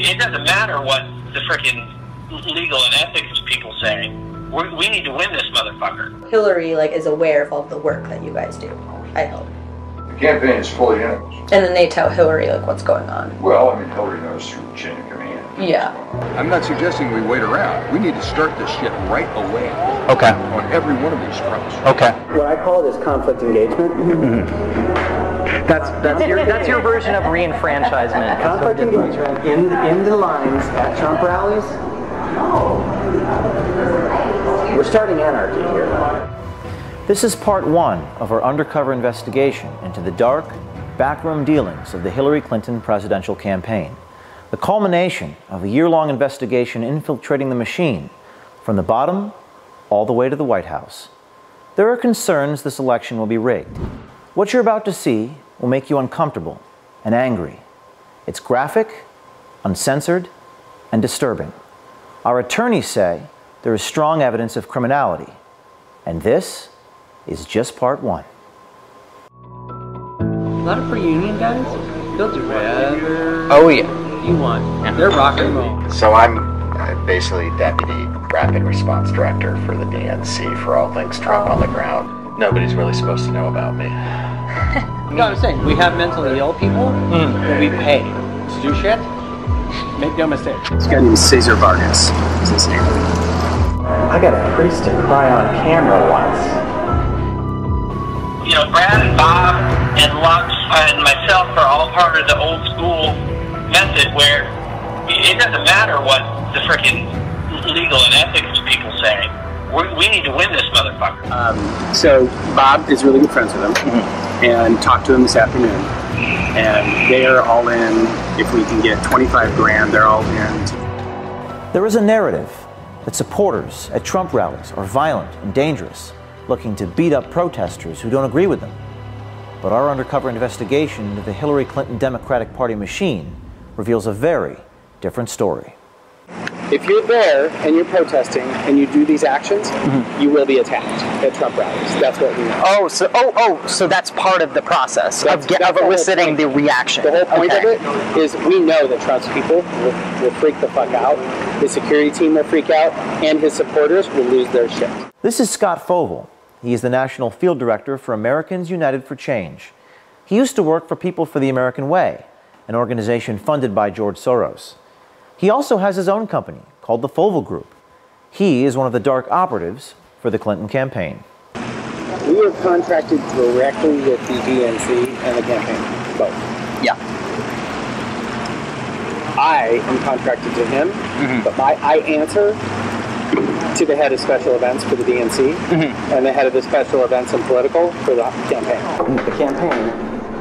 It doesn't matter what the frickin' legal and ethics people say. We need to win this motherfucker. Hillary is aware of all the work that you guys do, I hope. The campaign is fully in it. And then they tell Hillary what's going on. Well, I mean, Hillary knows through the chain of command. Yeah. I'm not suggesting we wait around. We need to start this shit right away. Okay. On every one of these fronts. Okay. What I call it is conflict engagement. Mm-hmm. That's your version of reenfranchisement. Conflict engagement in the lines at Trump rallies. We're starting anarchy here. This is part one of our undercover investigation into the dark, backroom dealings of the Hillary Clinton presidential campaign. The culmination of a year-long investigation infiltrating the machine from the bottom all the way to the White House. There are concerns this election will be rigged. What you're about to see will make you uncomfortable and angry. It's graphic, uncensored, and disturbing. Our attorneys say there is strong evidence of criminality, and this is just part one. A lot of pre-union guys, they'll do whatever you want. Yeah. They're rock and roll. So I'm basically Deputy Rapid Response Director for the DNC for all things Trump on the ground. Nobody's really supposed to know about me. You know what I'm saying? We have mentally ill people that we pay to do shit. Make no mistake. This guy named Cesar Vargas is his name. I got a priest to cry on camera once. You know, Brad and Bob and Lux and myself are all part of the old school method where it doesn't matter what the frickin' legal and ethics people say. We need to win this motherfucker. So Bob is really good friends with him, and talked to him this afternoon, and they are all in. If we can get 25 grand, they're all in. There is a narrative that supporters at Trump rallies are violent and dangerous, looking to beat up protesters who don't agree with them. But our undercover investigation into the Hillary Clinton Democratic Party machine reveals a very different story. If you're there and you're protesting and you do these actions, you will be attacked at Trump rallies. That's what we know. So that's part of the process of eliciting the reaction. The whole point of it is we know that Trump's people will freak the fuck out. His security team will freak out, and his supporters will lose their shit. This is Scott Fogle. He is the National Field Director for Americans United for Change. He used to work for People for the American Way, an organization funded by George Soros. He also has his own company called the Fogle Group. He is one of the dark operatives for the Clinton campaign. We are contracted directly with the DNC and the campaign, both. Yeah. I am contracted to him, but I answer to the head of special events for the DNC and the head of the special events and political for the campaign. The campaign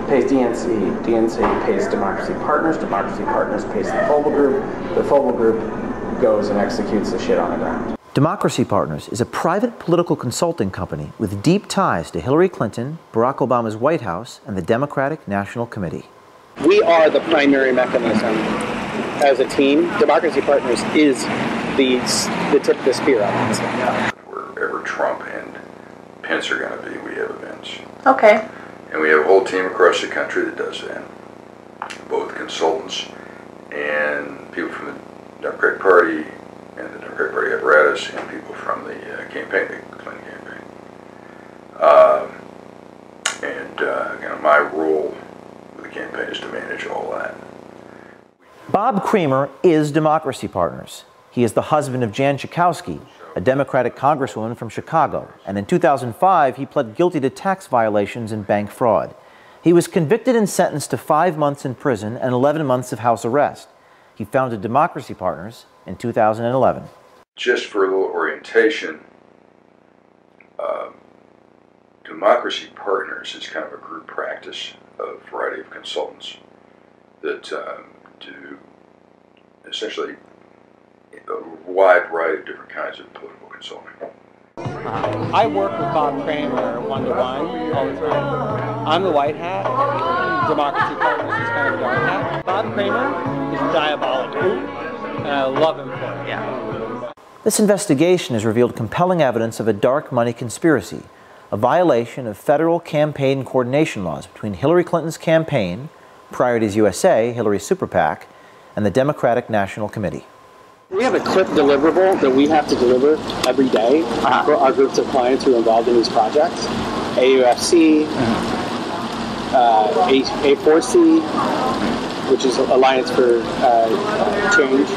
pays DNC, DNC pays Democracy Partners pays the Fogle Group, the Fogle Group goes and executes the shit on the ground. Democracy Partners is a private political consulting company with deep ties to Hillary Clinton, Barack Obama's White House, and the Democratic National Committee. We are the primary mechanism as a team. Democracy Partners is the tip of the spear on this. Wherever Trump and Pence are going to be, we have events. Okay. And we have a whole team across the country that does that. Both consultants and people from the Democratic Party and the Democratic Party apparatus and people from the campaign, the Clinton campaign. My role with the campaign is to manage all that. Bob Creamer is Democracy Partners. He is the husband of Jan Schakowsky, a Democratic congresswoman from Chicago, and in 2005 he pled guilty to tax violations and bank fraud. He was convicted and sentenced to 5 months in prison and 11 months of house arrest. He founded Democracy Partners in 2011. Just for a little orientation, Democracy Partners is kind of a group practice of a variety of consultants that do essentially a wide variety of different kinds of political consulting. I work with Bob Creamer one-to-one all the time. I'm the white hat. Democracy Partners is kind of the dark hat. Bob Creamer is diabolical, and I love him for it. Yeah. This investigation has revealed compelling evidence of a dark money conspiracy, a violation of federal campaign coordination laws between Hillary Clinton's campaign, Priorities USA, Hillary's super PAC, and the Democratic National Committee. We have a quick deliverable that we have to deliver every day for our groups of clients who are involved in these projects. AUFC, A4C, which is Alliance for Change,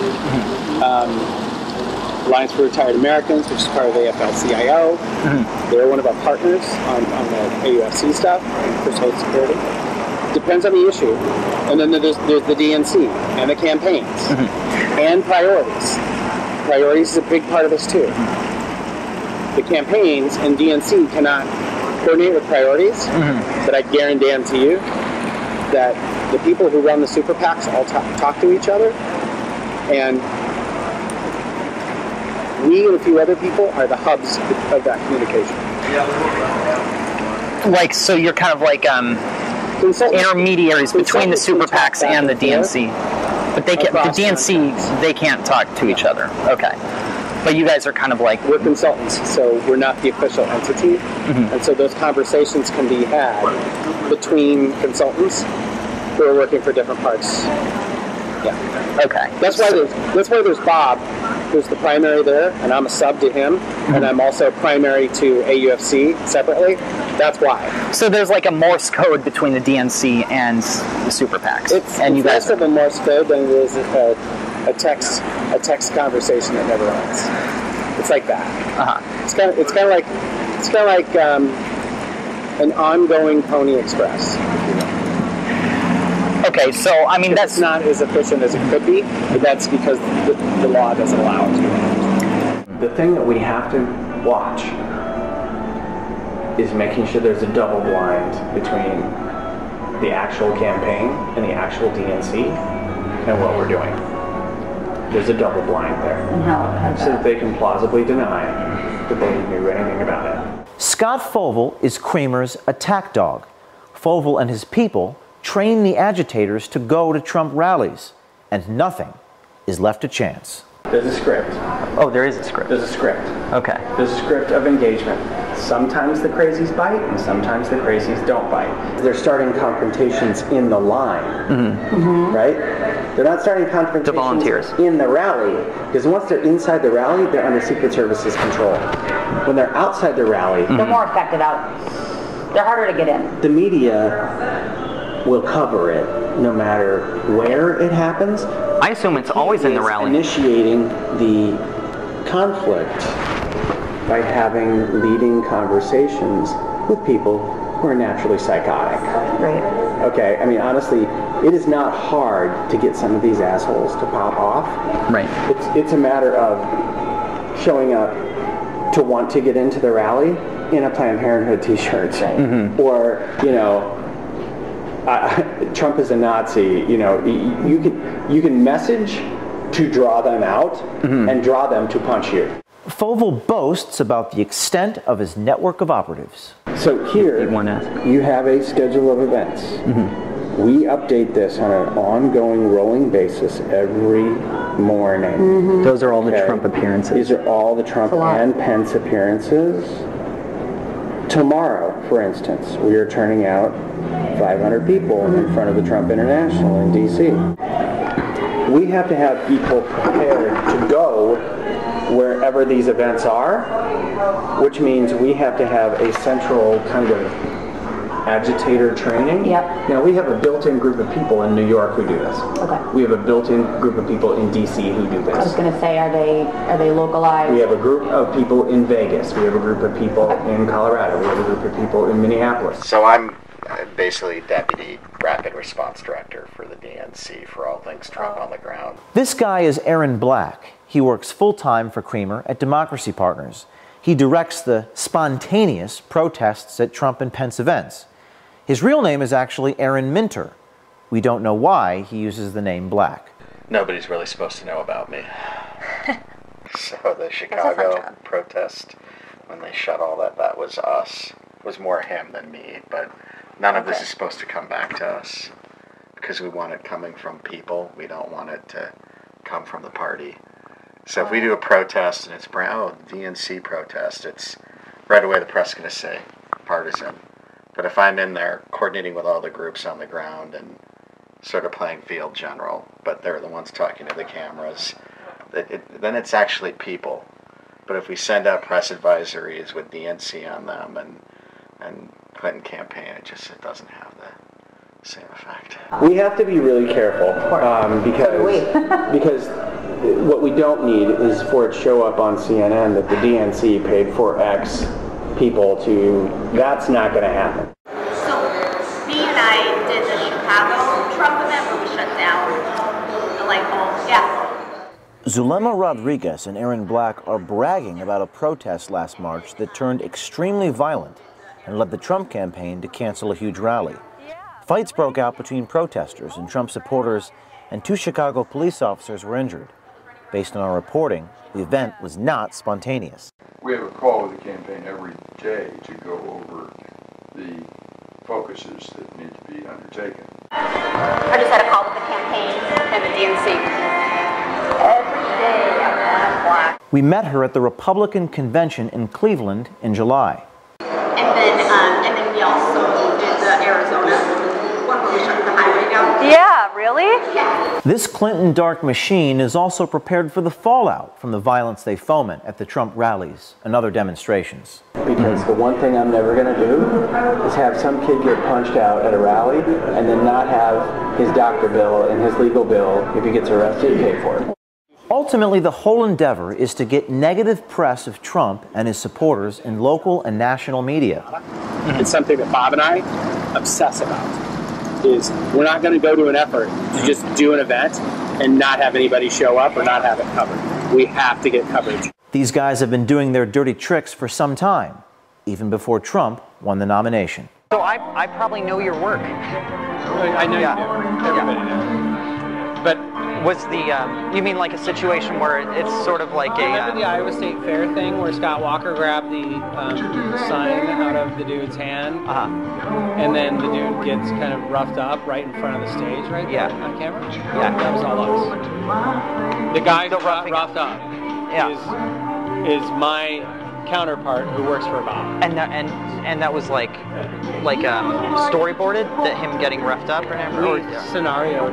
Alliance for Retired Americans, which is part of AFL-CIO. They're one of our partners on the AUFC stuff for Social Security. Depends on the issue. And then there's the DNC and the campaigns and priorities. Priorities is a big part of this too. The campaigns and DNC cannot coordinate with priorities, but I guarantee you that the people who run the super PACs all talk to each other, and we and a few other people are the hubs of that communication. Like, so you're kind of like intermediaries between the super PACs and the DNC. But they can, the DNC, they can't talk to each other. Okay. But you guys are kind of like... We're consultants, so we're not the official entity. And so those conversations can be had between consultants who are working for different parts. Yeah. Okay. That's why there's Bob, who's the primary there, and I'm a sub to him, and I'm also primary to AUFC separately. That's why. So there's like a Morse code between the DNC and the super PACs. It's less of a Morse code than it is a text conversation that never ends. It's like that. It's kind of like an ongoing Pony Express. Okay, so I mean that's not as efficient as it could be, but that's because the law doesn't allow it to. The thing that we have to watch is making sure there's a double blind between the actual campaign and the actual DNC and what we're doing. There's a double blind there. And how so that they can plausibly deny that they knew anything about it. Scott Fovel is Cramer's attack dog. Fovel and his people train the agitators to go to Trump rallies, and nothing is left to chance. There's a script. Oh, there is a script. There's a script. Okay. There's a script of engagement. Sometimes the crazies bite, and sometimes the crazies don't bite. They're starting confrontations in the line, right? They're not starting confrontations volunteers in the rally, because once they're inside the rally, they're under Secret Service's control. When they're outside the rally, they're more affected out. They're harder to get in. The media will cover it no matter where it happens. I assume it's always in the rally. Initiating the conflict by having leading conversations with people who are naturally psychotic. Right. Okay, I mean, honestly, it is not hard to get some of these assholes to pop off. Right. It's a matter of showing up to want to get into the rally in a Planned Parenthood t-shirt. Or, you know, Trump is a Nazi, you know, you can message to draw them out and draw them to punch you. Fovel boasts about the extent of his network of operatives. So here, you have a schedule of events. We update this on an ongoing, rolling basis every morning. Those are all the Trump appearances. These are all the Trump and Pence appearances. Tomorrow, for instance, we are turning out 500 people in front of the Trump International in D.C. We have to have people prepared to go wherever these events are, which means we have to have a central kind of agitator training. Yep. Now, we have a built-in group of people in New York who do this. Okay. We have a built-in group of people in D.C. who do this. I was going to say, are they localized? We have a group of people in Vegas. We have a group of people in Colorado. We have a group of people in Minneapolis. So I'm basically Deputy Rapid Response Director for the DNC for all things Trump on the ground. This guy is Aaron Black. He works full-time for Cramer at Democracy Partners. He directs the spontaneous protests at Trump and Pence events. His real name is actually Aaron Minter. We don't know why he uses the name Black. Nobody's really supposed to know about me. So the Chicago protest, when they shut all that was us. It was more him than me, but none of this is supposed to come back to us because we want it coming from people. We don't want it to come from the party. So if we do a protest and it's DNC protest, it's right away the press is going to say partisan. But if I'm in there coordinating with all the groups on the ground and sort of playing field general, but they're the ones talking to the cameras. Then it's actually people. But if we send out press advisories with DNC on them and Clinton campaign, it doesn't have the same effect. We have to be really careful because what we don't need is for it to show up on CNN that the DNC paid for X people to. That's not going to happen. So, B and I did the Chicago Trump event where we shut down the light bulbs. Yeah. Zulema Rodriguez and Aaron Black are bragging about a protest last March that turned extremely violent and led the Trump campaign to cancel a huge rally. Fights broke out between protesters and Trump supporters, and 2 Chicago police officers were injured. Based on our reporting, the event was not spontaneous. We have a call with the campaign every day to go over the focuses that need to be undertaken. I just had a call with the campaign and the DNC. Every day at 1 o'clock. We met her at the Republican convention in Cleveland in July. And then we also did the Arizona one where we shut the highway down. Yeah, really? Yeah. This Clinton dark machine is also prepared for the fallout from the violence they foment at the Trump rallies and other demonstrations. Because the one thing I'm never going to do is have some kid get punched out at a rally and then not have his doctor bill and his legal bill, if he gets arrested, pay for it. Ultimately, the whole endeavor is to get negative press of Trump and his supporters in local and national media. It's something that Bob and I obsess about. Is we're not going to go to an effort to just do an event and not have anybody show up or not have it covered. We have to get coverage. These guys have been doing their dirty tricks for some time, even before Trump won the nomination. So I probably know your work. I know you do. Everybody knows. But was the, you mean like a situation where it's sort of like Remember the Iowa State Fair thing where Scott Walker grabbed the sign out of the dude's hand? And then the dude gets kind of roughed up right in front of the stage right there on camera? Yeah. That was all us. The guy who got roughed up is my counterpart who works for Bob. And that was like storyboarded, that him getting roughed up or whatever? We scenarioed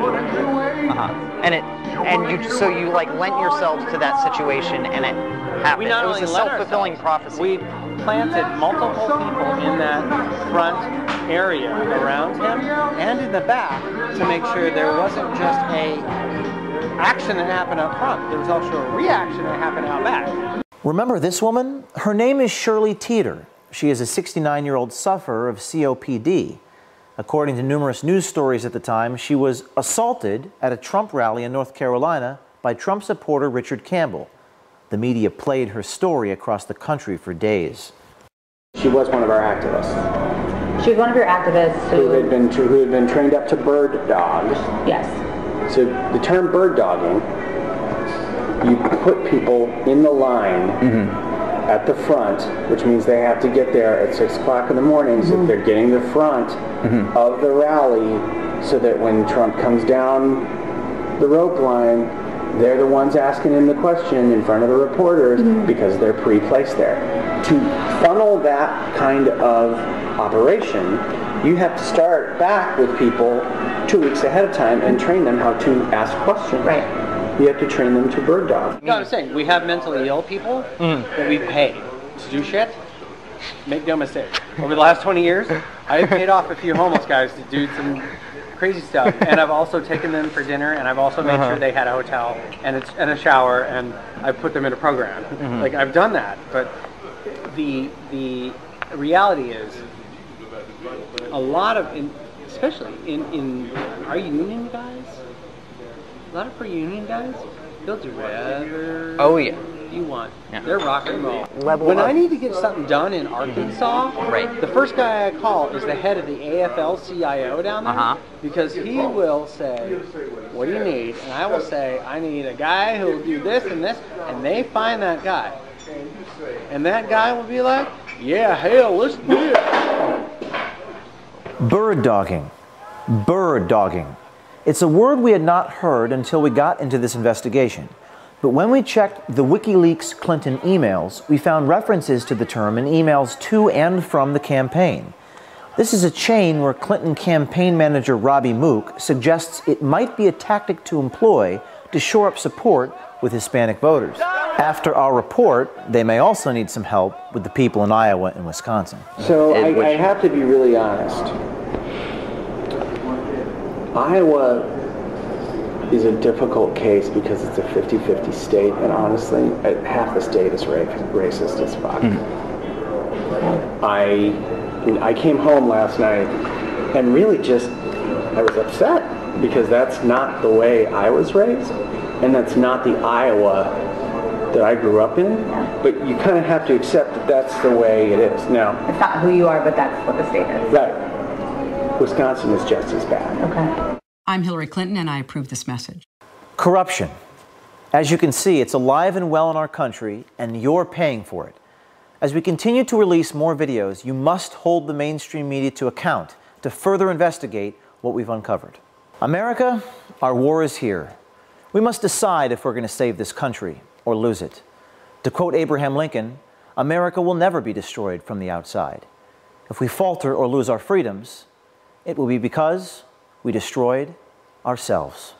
it. So you like lent yourselves to that situation and it happened. We not it was only a self-fulfilling prophecy. We planted multiple people in that front area around him and in the back to make sure there wasn't just a action that happened up front. There was also a reaction that happened out back. Remember this woman? Her name is Shirley Teeter. She is a 69-year-old sufferer of COPD. According to numerous news stories at the time, she was assaulted at a Trump rally in North Carolina by Trump supporter Richard Campbell. The media played her story across the country for days. She was one of our activists. She was one of your activists who had been trained up to bird dogs. Yes. So the term bird dogging, you put people in the line at the front, which means they have to get there at 6 o'clock in the morning, so they're getting the front of the rally, so that when Trump comes down the rope line, they're the ones asking him the question in front of the reporters because they're pre-placed there. To funnel that kind of operation, you have to start back with people 2 weeks ahead of time and train them how to ask questions. Right. You have to train them to bird dog. No, I'm saying, we have mentally ill people that we pay to do shit. Make no mistake. Over the last 20 years, I've paid off a few homeless guys to do some crazy stuff. And I've also taken them for dinner, and I've also made sure they had a hotel and a shower, and I've put them in a program. Like, I've done that. But the reality is, a lot of, especially in our union guys, a lot of per-union guys, they'll do whatever you want. Yeah. They're rock and roll. When I need to get something done in Arkansas, the first guy I call is the head of the AFL-CIO down there, because he will say, what do you need? And I will say, I need a guy who will do this and this, and they find that guy. And that guy will be like, yeah, hell, let's do it. Bird dogging. Bird dogging. It's a word we had not heard until we got into this investigation. But when we checked the WikiLeaks Clinton emails, we found references to the term in emails to and from the campaign. This is a chain where Clinton campaign manager Robbie Mook suggests it might be a tactic to employ to shore up support with Hispanic voters. After our report, they may also need some help with the people in Iowa and Wisconsin. So I have to be really honest. Iowa is a difficult case because it's a 50-50 state, and honestly, half the state is racist as fuck. I came home last night and really just, I was upset because that's not the way I was raised, and that's not the Iowa that I grew up in, but you kind of have to accept that that's the way it is. Now, it's not who you are, but that's what the state is. Right. Wisconsin is just as bad. Okay. I'm Hillary Clinton, and I approve this message. Corruption. As you can see, it's alive and well in our country, and you're paying for it. As we continue to release more videos, you must hold the mainstream media to account to further investigate what we've uncovered. America, our war is here. We must decide if we're going to save this country or lose it. To quote Abraham Lincoln, America will never be destroyed from the outside. If we falter or lose our freedoms, it will be because we destroyed ourselves.